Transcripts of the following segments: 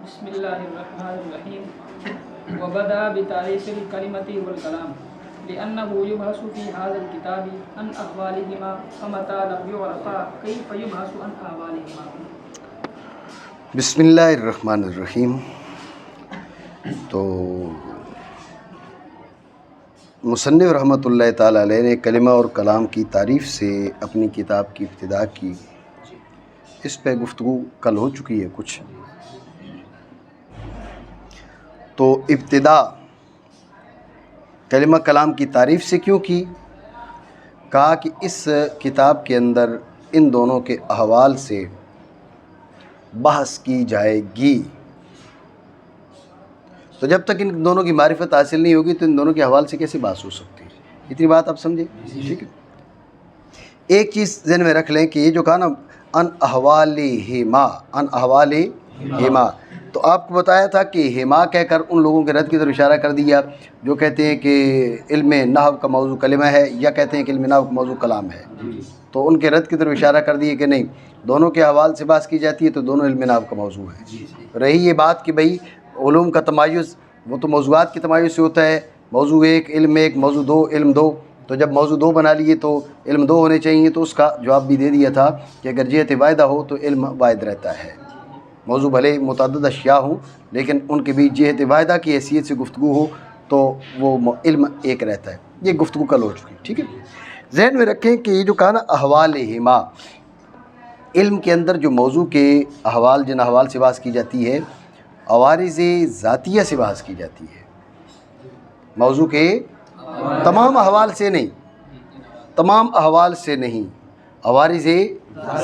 بسم الله الرحمن الرحيم وبدأ بتعريف الكلمة والكلام لأنه يبحث في هذا الكتاب عن أحوالهما فمتى لم يعرف كيف يبحث عن أحوالهما. بسم اللہ الرحمن الرحیم. تو مصنف رحمۃ اللہ تعالیٰ علیہ نے کلمہ اور کلام کی تعریف سے اپنی کتاب کی ابتدا کی. اس پہ گفتگو کل ہو چکی ہے کچھ. تو ابتدا کلمہ کلام کی تعریف سے کیوں کی؟ کہا کہ اس کتاب کے اندر ان دونوں کے احوال سے بحث کی جائے گی. تو جب تک ان دونوں کی معرفت حاصل نہیں ہوگی تو ان دونوں کے احوال سے کیسے بحث ہو سکتی ہے؟ اتنی بات آپ سمجھے؟ ٹھیک ہے. ایک چیز ذہن میں رکھ لیں کہ یہ جو کہا نا ان احوالہما، ان احوالہما، تو آپ کو بتایا تھا کہ ہما کہہ کر ان لوگوں کے رد کی طرف اشارہ کر دیا جو کہتے ہیں کہ علم نحو کا موضوع کلمہ ہے یا کہتے ہیں کہ علم نحو کا موضوع کلام ہے. تو ان کے رد کی طرف اشارہ کر دیے کہ نہیں، دونوں کے احوال سے بحث کی جاتی ہے تو دونوں علم نحو کا موضوع ہے. رہی یہ بات کہ بھئی علوم کا تمایز وہ تو موضوعات کے تمایز سے ہوتا ہے، موضوع ایک علم ایک، موضوع دو علم دو. تو جب موضوع دو بنا لیے تو علم دو ہونے چاہیے. تو اس کا جواب بھی دے دیا تھا کہ اگر جہت واحدہ ہو تو علم واحد رہتا ہے. موضوع بھلے متعدد اشیاء ہوں لیکن ان کے بیچ جہت واحدہ کی حیثیت سے گفتگو ہو تو وہ علم ایک رہتا ہے. یہ گفتگو کل ہو چکی. ٹھیک ہے. ذہن میں رکھیں کہ یہ جو کہا نا احوالہما، علم کے اندر جو موضوع کے احوال جن احوال سے بحث کی جاتی ہے عوارض ذاتیہ سے بحث کی جاتی ہے. موضوع کے تمام احوال سے نہیں، تمام احوال سے نہیں، عوارض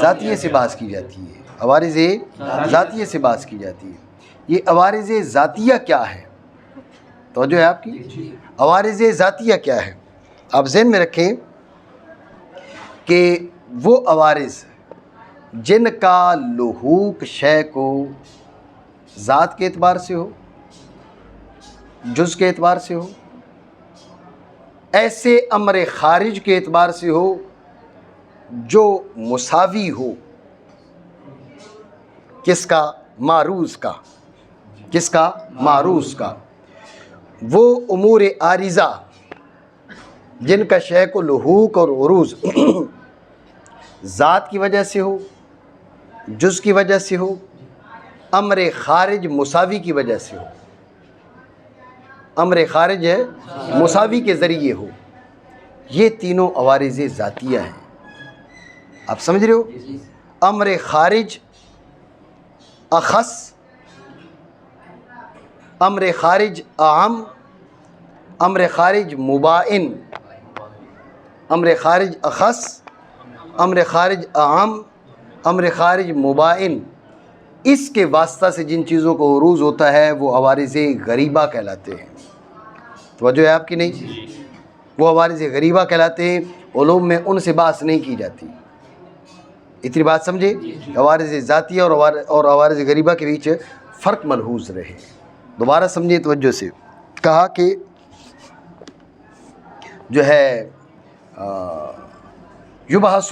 ذاتیہ سے بحث کی جاتی ہے. عوارض ذاتیہ سے بحث کی جاتی ہے. یہ عوارض ذاتیہ کیا ہے؟ توجہ ہے آپ کی؟ عوارض ذاتیہ کیا ہے؟ آپ ذہن میں رکھیں کہ وہ عوارض جن کا لحوق شے کو ذات کے اعتبار سے ہو، جز کے اعتبار سے ہو، ایسے امر خارج کے اعتبار سے ہو جو مساوی ہو کس کا؟ معروض کا. کس کا؟ معروض کا. وہ امور عارضہ جن کا شے کو لحوق اور عروض ذات کی وجہ سے ہو، جز کی وجہ سے ہو، امر خارج مساوی کی وجہ سے ہو. امر خارج ہے مساوی کے ذریعے ہو. یہ تینوں عوارض ذاتیہ ہیں. آپ سمجھ رہے ہو؟ امر خارج اخص، امر خارج اعم، امر خارج مبائن، امر خارج اخص، امر خارج اعم، امر خارج مبائن. اس کے واسطہ سے جن چیزوں کو عروض ہوتا ہے وہ عوارض غریبہ کہلاتے ہیں. توجہ ہے آپ کی نہیں؟ وہ عوارض غریبہ کہلاتے ہیں. علوم میں ان سے بحث نہیں کی جاتی. اتنی بات سمجھے؟ عوارض ذاتیہ اور عوارض غریبہ کے بیچ فرق ملحوظ رہے. دوبارہ سمجھے توجہ سے. کہا کہ جو ہے یبحث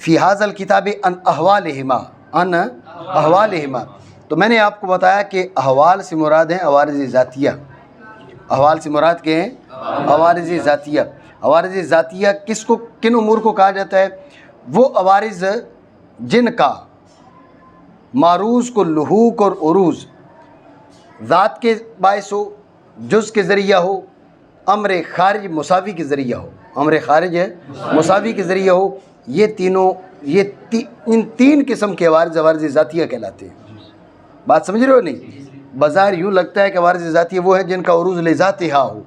فی ھذا الکتاب عن احوالہما، ان احوالہما. تو میں نے آپ کو بتایا کہ احوال سے مراد ہیں عوارض ذاتیہ. احوال سے مراد کیا ہیں؟ عوارض ذاتیہ. عوارض ذاتیہ کس کو، کن امور کو کہا جاتا ہے؟ وہ عوارض جن کا معروض کو لحوق اور عروض ذات کے باعث ہو، جز کے ذریعہ ہو، امر خارج مساوی کے ذریعہ ہو. امر خارج ہے مساوی کے ذریعہ ہو. یہ تینوں ان تین قسم کے عوارض ذاتیہ کہلاتے ہیں. بات سمجھ رہے ہو نہیں؟ بظاہر یوں لگتا ہے کہ عوارض ذاتیہ وہ ہے جن کا عروض لذاتہا ہو،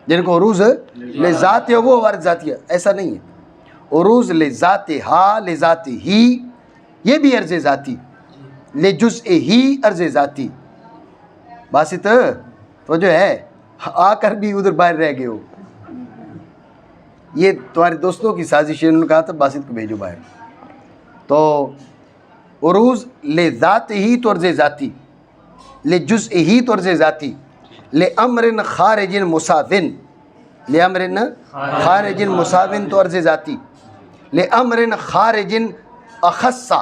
جن کو عروض لذات ہو وہ عوارض ذاتیہ. ایسا نہیں ہے. عروض لذاتہا، لذاتہی یہ بھی عرض ذاتی، لجزئہی عرض ذاتی. باسط تو جو ہے آ کر بھی ادھر باہر رہ گئے ہو. یہ تمہارے دوستوں کی سازش ہے. انہوں نے کہا تھا باسط کو بھیجو باہر. تو عروض لذاتہی تو عرض ذاتی، لجزئہی تو عرض ذاتی، لامر خارج مساون، لامر خارج مساون تو عرض ذاتی، لامر خارج اخصہ،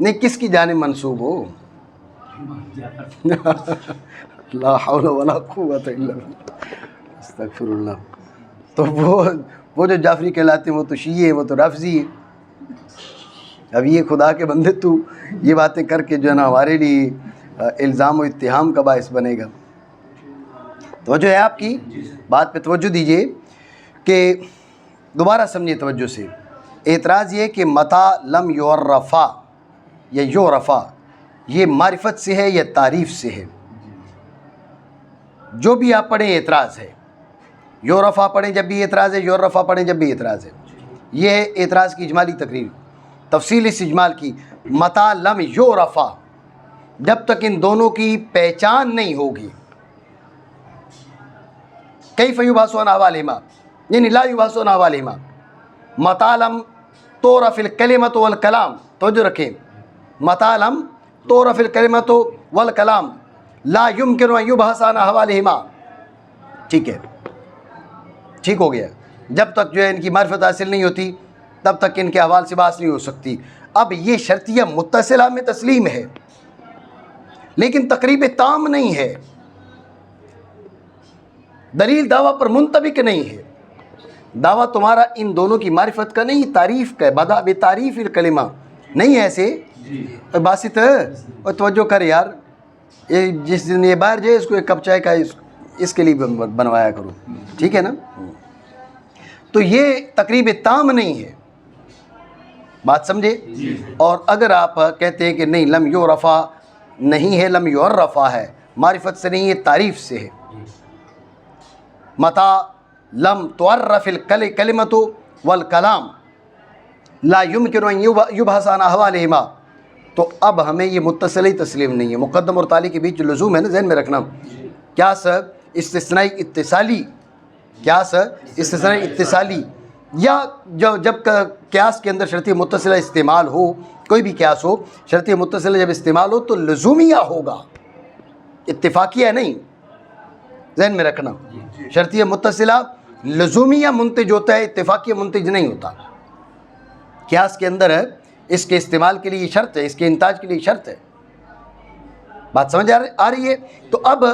نہیں کس کی جانب منسوب ہو؟ لا حول ولا قوت الا باللہ، استغفر اللہ۔ تو وہ جو جعفری کہلاتے ہیں وہ تو شیعہ ہیں، وہ تو رافضی ہیں۔ اب یہ خدا کے بندے تو یہ باتیں کر کے جو ہے نا ہمارے لیے الزام و اتہام کا باعث بنے گا۔ توجہ ہے آپ کی بات پہ توجہ دیجئے کہ دوبارہ سمجھیں توجہ سے۔ اعتراض یہ کہ متا لم یعرفا یا یعرفا یہ معرفت سے ہے یا تعریف سے ہے؟ جو بھی آپ پڑھیں اعتراض ہے، یعرفا پڑھیں جب بھی اعتراض ہے، یعرفا پڑھیں جب بھی اعتراض ہے۔ یہ ہے اعتراض کی اجمالی تقریر، تفصیل اس اجمال کی۔ متا لم یعرفا جب تک ان دونوں کی پہچان نہیں ہوگی، کیف یبحث عن احوالہما یعنی لا یبحث عن احوالہما، متا لم تعرف الکلمۃ والکلام، توجہ رکھیں، متا لم تعرف الکلمۃ والکلام لا یمکن ان یبحث عن احوالہما، ٹھیک ہے، ٹھیک ہو گیا۔ جب تک جو ہے ان کی معرفت حاصل نہیں ہوتی تب تک ان کے احوال سے بحث نہیں ہو سکتی۔ اب یہ شرطیہ متصلہ میں تسلیم ہے لیکن تقریب تام نہیں ہے، دلیل دعویٰ پر منطبق نہیں ہے۔ دعویٰ تمہارا ان دونوں کی معرفت کا نہیں، تعریف کا ہے، بدا بتعریف الکلمہ نہیں ہے ایسے۔ باسط اور توجہ کر یار، یہ جس دن یہ باہر جائے اس کو ایک کپ چائے کا اس کے لیے بنوایا کرو، ٹھیک ہے نا۔ تو یہ تقریب تام نہیں ہے، بات سمجھے۔ اور اگر آپ کہتے ہیں کہ نہیں لم یعرفا نہیں ہے، لم یعرفا ہے، معرفت سے نہیں ہے، تعریف سے ہے۔ متا لم تعرف الکلمۃ والکلام لا یمکن ان یبحث عن احوالہما، تو اب ہمیں یہ متصلی تسلیم نہیں ہے۔ مقدم اور تالی کے بیچ جو لزوم ہے نا ذہن میں رکھنا، کیا سر استثنائی اتصالی، کیا سر استثنائی اتصالی، یا جب قیاس کے اندر شرطی متصلہ استعمال ہو، کوئی بھی قیاس ہو، شرطی متصلہ جب استعمال ہو تو لزومیہ ہوگا، اتفاقیہ نہیں، ذہن میں رکھنا۔ شرطی متصلہ لزومیہ منتج ہوتا ہے، اتفاقیہ منتج نہیں ہوتا۔ قیاس کے اندر ہے اس کے استعمال کے لیے شرط ہے، اس کے انتاج کے لیے شرط ہے، بات سمجھ آ رہی ہے۔ تو اب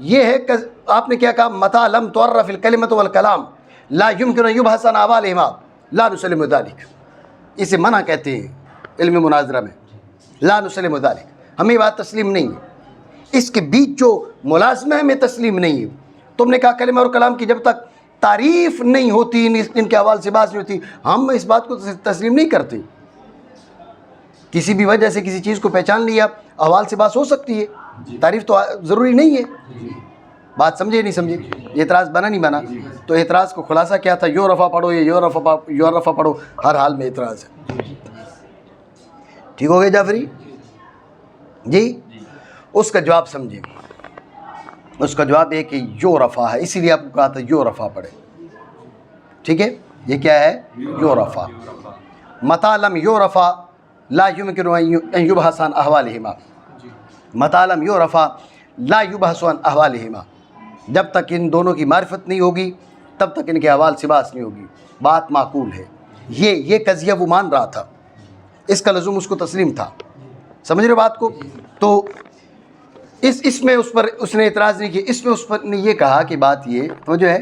یہ ہے کہ آپ نے کیا کہا، متا لم تعرف الکلمۃ والکلام لا یمکن ان یبحث عن احوالہما لا نسلم ذلک، اسے منع کہتے ہیں علم مناظرہ میں، لا نسلم ذلک، ہمیں بات تسلیم نہیں ہے، اس کے بیچ جو ملازمہ ہے ہمیں تسلیم نہیں ہے۔ تم نے کہا کلمہ اور کلام کی جب تک تعریف نہیں ہوتی، ان کے حوال سے بات نہیں ہوتی، ہم اس بات کو تسلیم نہیں کرتے۔ کسی بھی وجہ سے کسی چیز کو پہچان لیا، احوال سے بات ہو سکتی ہے، تعریف تو ضروری نہیں ہے، بات سمجھے نہیں سمجھے؟ یہ اعتراض بنا نہیں بنا؟ تو اعتراض کو خلاصہ کیا تھا، یعرفا پڑھو یا یعرفا پڑھو، ہر حال میں اعتراض ہے۔ ٹھیک ہو گیا جعفری جی؟ اس کا جواب سمجھیں، اس کا جواب یہ کہ یعرفا ہے، اسی لیے آپ کو کہا تھا یعرفا پڑھے، ٹھیک ہے؟ یہ کیا ہے؟ یعرفا۔ متا لم یعرفا لا یمکن ان یبحث عن احوالہما، متا لم یعرفا لا یبحث عن احوالہما، جب تک ان دونوں کی معرفت نہیں ہوگی تب تک ان کے احوال سے بحث نہیں ہوگی، بات معقول ہے۔ یہ قضیہ وہ مان رہا تھا، اس کا لزوم اس کو تسلیم تھا، سمجھ رہے بات کو؟ تو اس میں اس پر اس نے اعتراض نہیں کیا، اس میں اس پر نے یہ کہا کہ بات یہ تو جو ہے،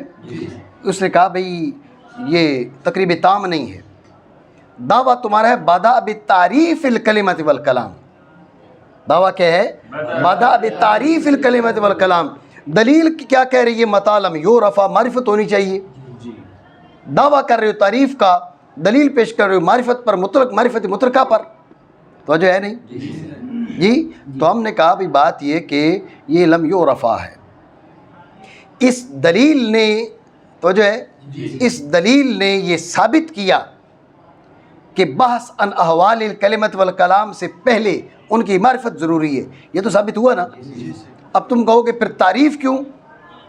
اس نے کہا بھئی یہ تقریب تام نہیں ہے، دعویٰ تمہارا ہے بدا بتعریف الکلمۃ والکلام، دعویٰ کیا ہے؟ بدا بتعریف الکلمۃ والکلام، دلیل کیا کہہ رہی ہے؟ متا لم یعرفا، معرفت ہونی چاہیے، دعویٰ کر رہے ہو تعریف کا، دلیل پیش کر رہے ہو معرفت پر، مطلق معرفت مطلقہ پر، تو جو ہے نہیں جی؟ تو ہم نے کہا بھی بات یہ کہ یہ لم یعرفا ہے، اس دلیل نے تو جو ہے اس دلیل نے یہ ثابت کیا کہ بحث عن احوال الکلمۃ والکلام سے پہلے ان کی معرفت ضروری ہے، یہ تو ثابت ہوا نا۔ اب تم کہو کہ پھر تعریف کیوں؟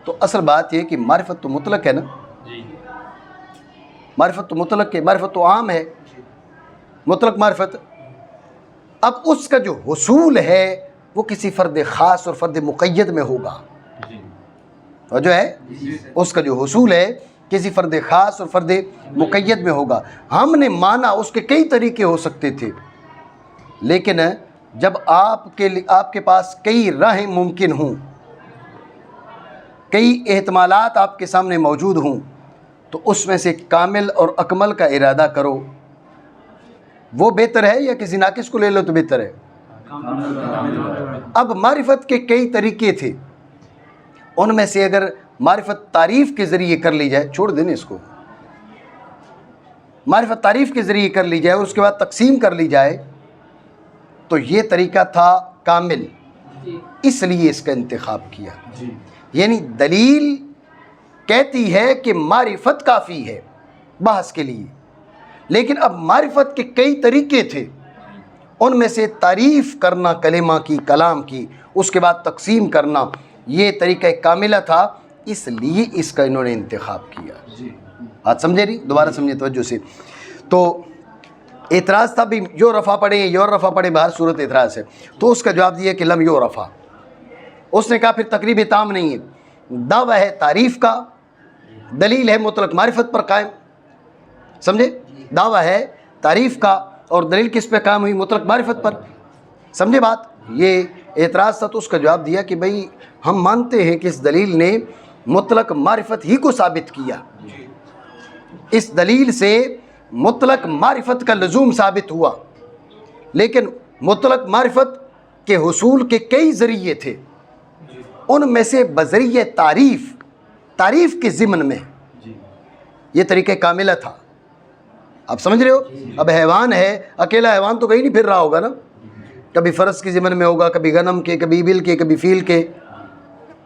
تو اصل بات یہ کہ معرفت تو مطلق ہے نا، معرفت تو مطلق ہے، معرفت تو عام ہے، مطلق معرفت۔ اب اس کا جو حصول ہے وہ کسی فرد خاص اور فرد مقید میں ہوگا، اور جو ہے اس کا جو حصول ہے کسی فرد خاص اور فرد مقید میں ہوگا۔ ہم نے مانا اس کے کئی طریقے ہو سکتے تھے، لیکن جب آپ کے پاس کئی راہیں ممکن ہوں، کئی احتمالات آپ کے سامنے موجود ہوں، تو اس میں سے کامل اور اکمل کا ارادہ کرو، وہ بہتر ہے یا کسی ناقص کو لے لو تو بہتر ہے؟ اب معرفت کے کئی طریقے تھے، ان میں سے اگر معرفت تعریف کے ذریعے کر لی جائے، چھوڑ دیں اس کو، معرفت تعریف کے ذریعے کر لی جائے، اس کے بعد تقسیم کر لی جائے، تو یہ طریقہ تھا کامل، اس لیے اس کا انتخاب کیا۔ یعنی دلیل کہتی ہے کہ معرفت کافی ہے بحث کے لیے، لیکن اب معرفت کے کئی طریقے تھے، ان میں سے تعریف کرنا کلمہ کی، کلام کی، اس کے بعد تقسیم کرنا، یہ طریقہ کاملہ تھا، اس لیے اس کا انہوں نے انتخاب کیا۔ بات سمجھے نہیں؟ دوبارہ سمجھے توجہ سے۔ تو اعتراض تھا بھی یو رفع پڑھیں یور رفع پڑھیں، بہر صورت اعتراض ہے، تو اس کا جواب دیا کہ لم یو رفع۔ اس نے کہا پھر تقریب تام نہیں ہے، دعویٰ ہے تعریف کا، دلیل ہے مطلق معرفت پر قائم، سمجھے؟ دعویٰ ہے تعریف کا اور دلیل کس پہ قائم ہوئی؟ مطلق معرفت پر، سمجھے بات؟ یہ اعتراض تھا، تو اس کا جواب دیا کہ بھئی ہم مانتے ہیں کہ اس دلیل نے مطلق معرفت ہی کو ثابت کیا، اس دلیل سے مطلق معرفت کا لزوم ثابت ہوا، لیکن مطلق معرفت کے حصول کے کئی ذریعے تھے، ان میں سے بذریعہ تعریف کے ضمن میں یہ طریقہ کاملہ تھا۔ آپ سمجھ رہے ہو؟ اب حیوان ہے، اکیلا حیوان تو کہیں نہیں پھر رہا ہوگا نا، کبھی فرس کے ضمن میں ہوگا، کبھی غنم کے، کبھی ابل کے، کبھی فیل کے،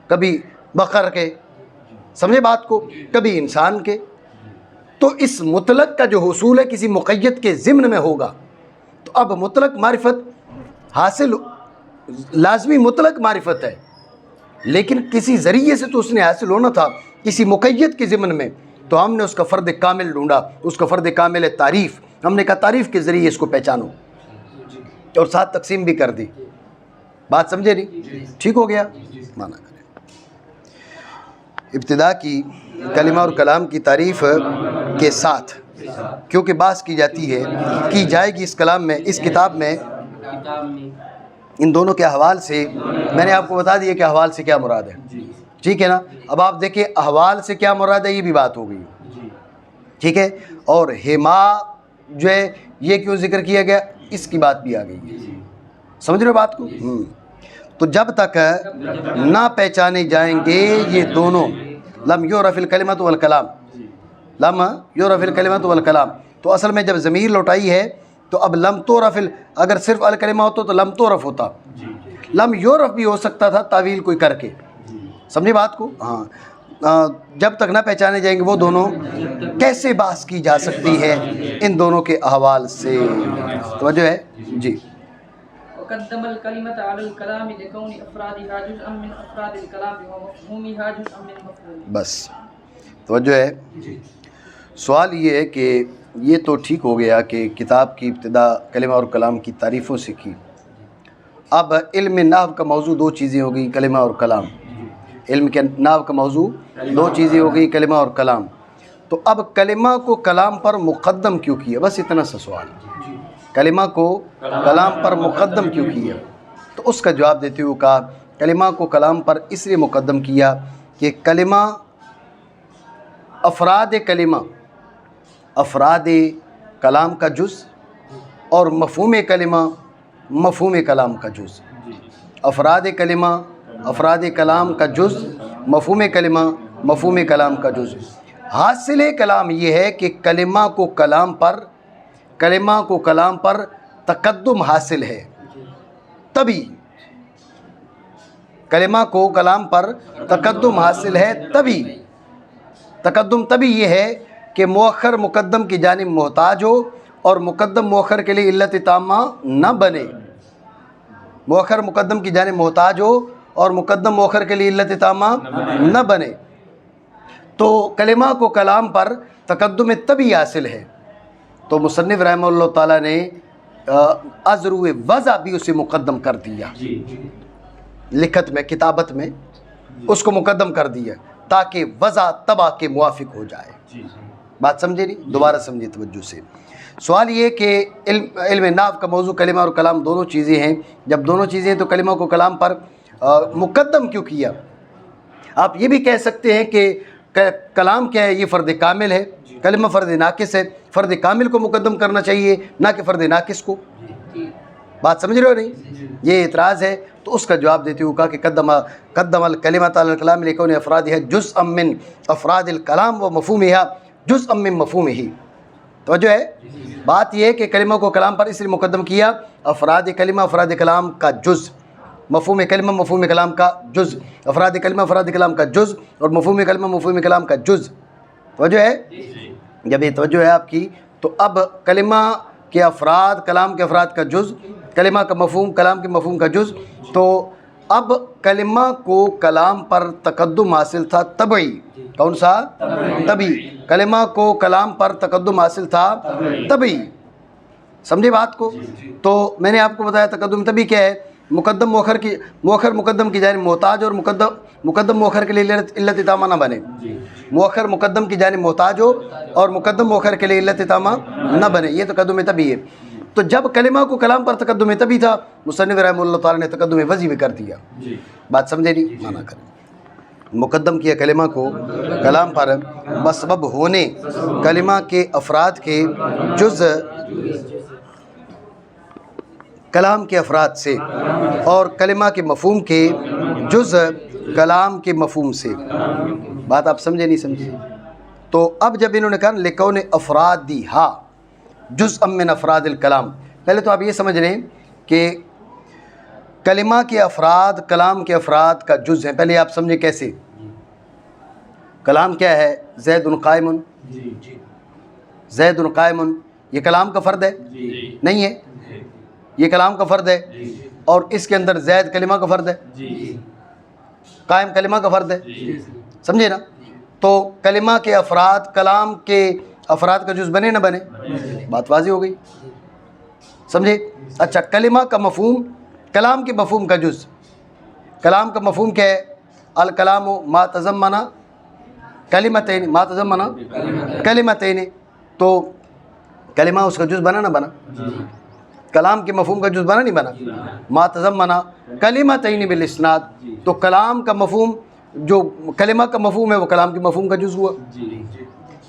کبھی بقر کے، سمجھے بات کو، کبھی انسان کے۔ تو اس مطلق کا جو حصول ہے کسی مقید کے ضمن میں ہوگا، تو اب مطلق معرفت حاصل، لازمی مطلق معرفت ہے، لیکن کسی ذریعے سے تو اس نے حاصل ہونا تھا، کسی مقید کے ضمن میں، تو ہم نے اس کا فرد کامل ڈھونڈا، اس کا فرد کامل ہے تعریف، ہم نے کہا تعریف کے ذریعے اس کو پہچانو، اور ساتھ تقسیم بھی کر دی۔ بات سمجھے نہیں؟ ٹھیک ہو گیا؟ مانا کریں ابتدا کی کلمہ اور کلام کی تعریف کے ساتھ، کیونکہ بحث کی جاتی ہے، کی جائے گی اس کلام میں، اس کتاب میں، ان دونوں کے احوال سے۔ میں نے آپ کو بتا دیا کہ احوال سے کیا مراد ہے، ٹھیک ہے نا؟ اب آپ دیکھیں احوال سے کیا مراد ہے، یہ بھی بات ہو گئی، ٹھیک ہے؟ اور ہما جو ہے یہ کیوں ذکر کیا گیا، اس کی بات بھی آ گئی ہے، سمجھ رہے ہو بات کو؟ تو جب تک نہ پہچانے جائیں گے یہ دونوں، لم یعرف الکلمۃ والکلام، لم یعرف الکلمۃ والکلام، تو اصل میں جب ضمیر لوٹائی ہے تو اب لم تعرف، اگر صرف الکلمہ ہوتا تو لم تعرف ہوتا، لم یعرف بھی ہو سکتا تھا تعویل کوئی کر کے، سمجھے بات کو؟ ہاں، جب تک نہ پہچانے جائیں گے وہ دونوں، کیسے بحث کی جا سکتی ہے ان دونوں کے احوال سے؟ توجہ ہے جی۔ وقدم الكلمة على الكلام لكون افرادها جزءا من افراد الكلام ومفهومها جزءا من مفهومه۔ بس توجہ ہے۔ سوال یہ ہے کہ یہ تو ٹھیک ہو گیا کہ کتاب کی ابتدا کلمہ اور کلام کی تعریفوں سے کی، اب علم نحو کا موضوع دو چیزیں ہو گئی، کلمہ اور کلام، علم کے نحو کا موضوع دو چیزیں ہو گئی، کلمہ اور کلام، تو اب کلمہ کو کلام پر مقدم کیوں کیا؟ بس اتنا سا سوال، کلمہ کو کلام پر مقدم کیوں کیا؟ تو اس کا جواب دیتے ہوئے کہا کلمہ کو کلام پر اس لیے مقدم کیا کہ کلمہ افراد کلمہ، افراد کلام کا جز، اور مفہوم کلمہ مفہوم کلام کا جز، افراد کلمہ افراد کلام کا جز، مفہوم کلمہ مفہوم کلام کا جز۔ حاصل کلام یہ ہے کہ کلمہ کو کلام پر تقدم حاصل ہے، تبھی کلمہ کو کلام پر تقدم حاصل ہے، تبھی تقدم تبھی یہ ہے کہ مؤخر مقدم کی جانب محتاج ہو اور مقدم مؤخر کے لیے علت تامہ نہ بنے، مؤخر مقدم کی جانب محتاج ہو اور مقدم مؤخر کے لیے علت تامہ نہ بنے، تو کلمہ کو کلام پر تقدم تبھی حاصل ہے۔ تو مصنف رحمہ اللہ تعالیٰ نے ازرو وضع بھی اسے مقدم کر دیا، لکھت میں، کتابت میں اس کو مقدم کر دیا تاکہ وضع طبع کے موافق ہو جائے۔ بات سمجھے نہیں؟ دوبارہ سمجھے توجہ سے۔ سوال یہ کہ علم نحو کا موضوع کلمہ اور کلام دونوں چیزیں ہیں، جب دونوں چیزیں ہیں تو کلمہ کو کلام پر مقدم کیوں کیا؟ آپ یہ بھی کہہ سکتے ہیں کہ کلام کیا ہے، یہ فرد کامل ہے، کلمہ فرد ناقص ہے، فرد کامل کو مقدم کرنا چاہیے نہ کہ فرد ناقص کو۔ بات سمجھ رہے ہو نہیں؟ یہ اعتراض ہے، تو اس کا جواب دیتے ہوئے کہا کہ قدم الکلمۃ علی الکلام لکون افرادها جزءا من افراد الکلام و مفہومها جزءا من مفہومہ۔ توجہ ہے؟ بات یہ ہے کہ کلمہ کو کلام پر اس لیے مقدم کیا، افراد کلمہ افراد کلام کا جز، مفہوم کلمہ مفہوم کلام کا جز، افراد کلمہ افراد کلام کا جز، اور مفہوم کلمہ مفہوم کلام کا جز۔ توجہ ہے؟ جب یہ توجہ ہے آپ کی، تو اب کلمہ کے افراد کلام کے افراد کا جز، کلمہ کا مفہوم کلام کے مفہوم کا جز، تو اب کلمہ کو کلام پر تقدم حاصل تھا طبعی۔ کون سا؟ طبعی۔ کلمہ کو کلام پر تقدم حاصل تھا طبعی۔ سمجھے بات کو؟ تو میں نے آپ کو بتایا تقدم طبعی کیا ہے، مقدم مؤخر کی، مؤخر مقدم کی جانب محتاج، اور مقدم مؤخر کے لیے علت تامہ نہ بنے، مؤخر مقدم کی جانب محتاج ہو اور مقدم مؤخر کے لیے علت تامہ نہ بنے، یہ تقدم طبعی ہے۔ تو جب کلمہ کو کلام پر تقدم طبعی تھا، مصنف رحمہ اللہ تعالیٰ نے تقدم وضعی بھی کر دیا۔ بات سمجھے نہیں؟ مانا کریں، مقدم کیا کلمہ کو کلام پر بسبب ہونے کلمہ کے افراد کے جز کلام کے افراد سے، اور کلمہ کے مفہوم کے جز کلام کے مفہوم سے۔ بات آپ سمجھے نہیں سمجھے؟ تو اب جب انہوں نے کہا لکون افرادہا جزءا من افراد الکلام، پہلے تو آپ یہ سمجھ لیں کہ کلمہ کے افراد کلام کے افراد کا جز ہیں۔ پہلے آپ سمجھیں کیسے؟ کلام کیا ہے؟ زید قائم، زید قائم، یہ کلام کا فرد ہے؟ نہیں ہے، یہ کلام کا فرد ہے، اور اس کے اندر زید کلمہ کا فرد ہے، قائم کلمہ کا فرد ہے، سمجھے نا؟ تو کلمہ کے افراد کلام کے افراد کا جز بنے نہ بنے؟ بات واضح ہو گئی، سمجھے؟ اچھا، کلمہ کا مفہوم کلام کے مفہوم کا جز، کلام کا مفہوم کیا ہے؟ الکلام ما تضمن کلمتین، ما تضمن کلمتین، تو کلمہ اس کا جز بنا نہ بنا؟ کلام کے مفہوم کا جز بنا نہیں بنا؟ ما تضمن کلمتین بالاسناد، تو کلام کا مفہوم جو کلمہ کا مفہوم ہے وہ کلام کے مفہوم کا جز ہوا۔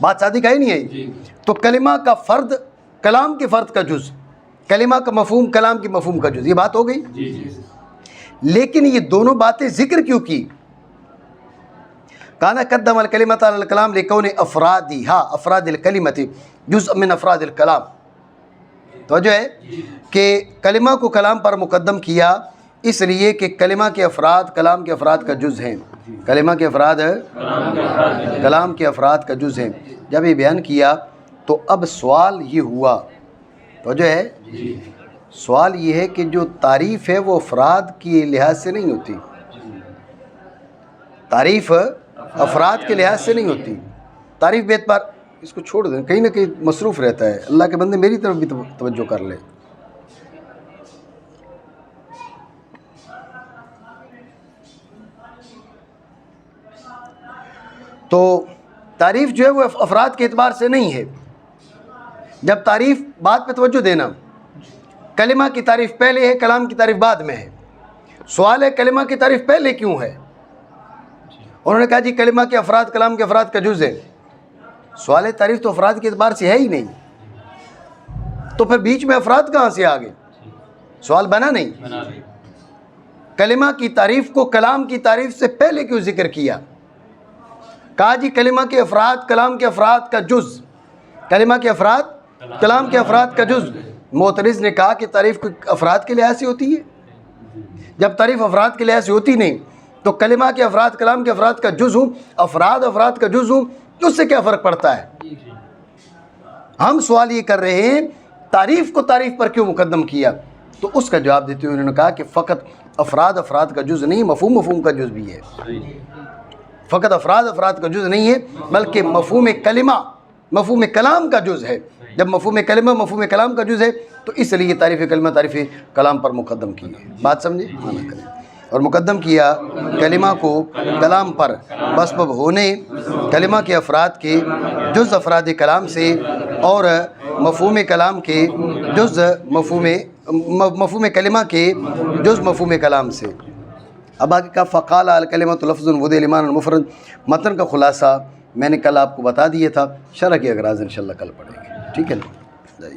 بات سادی کا ہی نہیں ہے؟ تو کلمہ کا فرد کلام کے فرد کا جز، کلمہ کا مفہوم کلام کے مفہوم کا جز، یہ بات ہو گئی۔ لیکن یہ دونوں باتیں ذکر کیوں کی؟ کانا قدم الکلمۃ علی الکلام لکون افرادہا افراد الکلمۃ جزء من افراد الکلام۔ توجہ ہے کہ کلمہ کو کلام پر مقدم کیا اس لیے کہ کلمہ کے افراد کلام کے افراد کا جز ہیں، کلمہ کے افراد کلام کے افراد کا جز ہیں۔ جب یہ بیان کیا تو اب سوال یہ ہوا، توجہ ہے، سوال یہ ہے کہ جو تعریف ہے وہ افراد کی لحاظ سے نہیں ہوتی، تعریف افراد کے لحاظ سے نہیں ہوتی۔ تعریف بے اعتبار، اس کو چھوڑ دیں، کہیں نہ کہیں مصروف رہتا ہے، اللہ کے بندے میری طرف بھی توجہ کر لیں۔ تو تعریف جو ہے وہ افراد کے اعتبار سے نہیں ہے۔ جب تعریف بات پہ توجہ دینا، کلمہ کی تعریف پہلے ہے، کلام کی تعریف بعد میں ہے۔ سوال ہے کلمہ کی تعریف پہلے کیوں ہے؟ انہوں نے کہا جی کلمہ کے افراد کلام کے افراد کا جز ہے۔ سوال ہے تعریف تو افراد کے اعتبار سے ہے ہی نہیں، تو پھر بیچ میں افراد کہاں سے آ گئے؟ سوال بنا نہیں۔ کلمہ کی تعریف کو کلام کی تعریف سے پہلے کیوں ذکر کیا؟ کہا جی کلمہ کے افراد کلام کے افراد کا جز، کلمہ کے افراد کلام کے افراد کا جز۔ معترض نے کہا کہ تعریف افراد کے لحاظ سے ہوتی ہے، جب تعریف افراد کے لحاظ سے ہوتی نہیں تو کلمہ کے افراد کلام کے افراد کا جز ہوں، افراد افراد کا جز ہوں، اس سے کیا فرق پڑتا ہے؟ ہم سوال یہ کر رہے ہیں تعریف کو تعریف پر کیوں مقدم کیا؟ تو اس کا جواب دیتے ہوئے انہوں نے کہا کہ فقط افراد افراد کا جز نہیں، مفہوم مفہوم کا جز بھی ہے۔ فقط افراد افراد کا جز نہیں ہے بلکہ مفہوم کلمہ مفہوم کلام کا جز ہے۔ جب مفہوم کلمہ مفہوم کلام کا جز ہے تو اس لیے تعریف کلمہ تعریف کلام پر مقدم کی ہے۔ بات سمجھے؟ مانا کریں۔ اور مقدم کیا کلمہ کو کلام پر بسبب ہونے کلمہ کے افراد کے جز افراد کلام سے اور مفہوم کلام کے جز مفہوم کلمہ کے جز مفہوم کلام سے۔ اب آگے کا فقال الکلمۃ لفظ ودع لمعنی مفرد، متن کا خلاصہ میں نے کل آپ کو بتا دیا تھا، شرح کے اغراض انشاءاللہ کل پڑھیں گے، ٹھیک ہے نا؟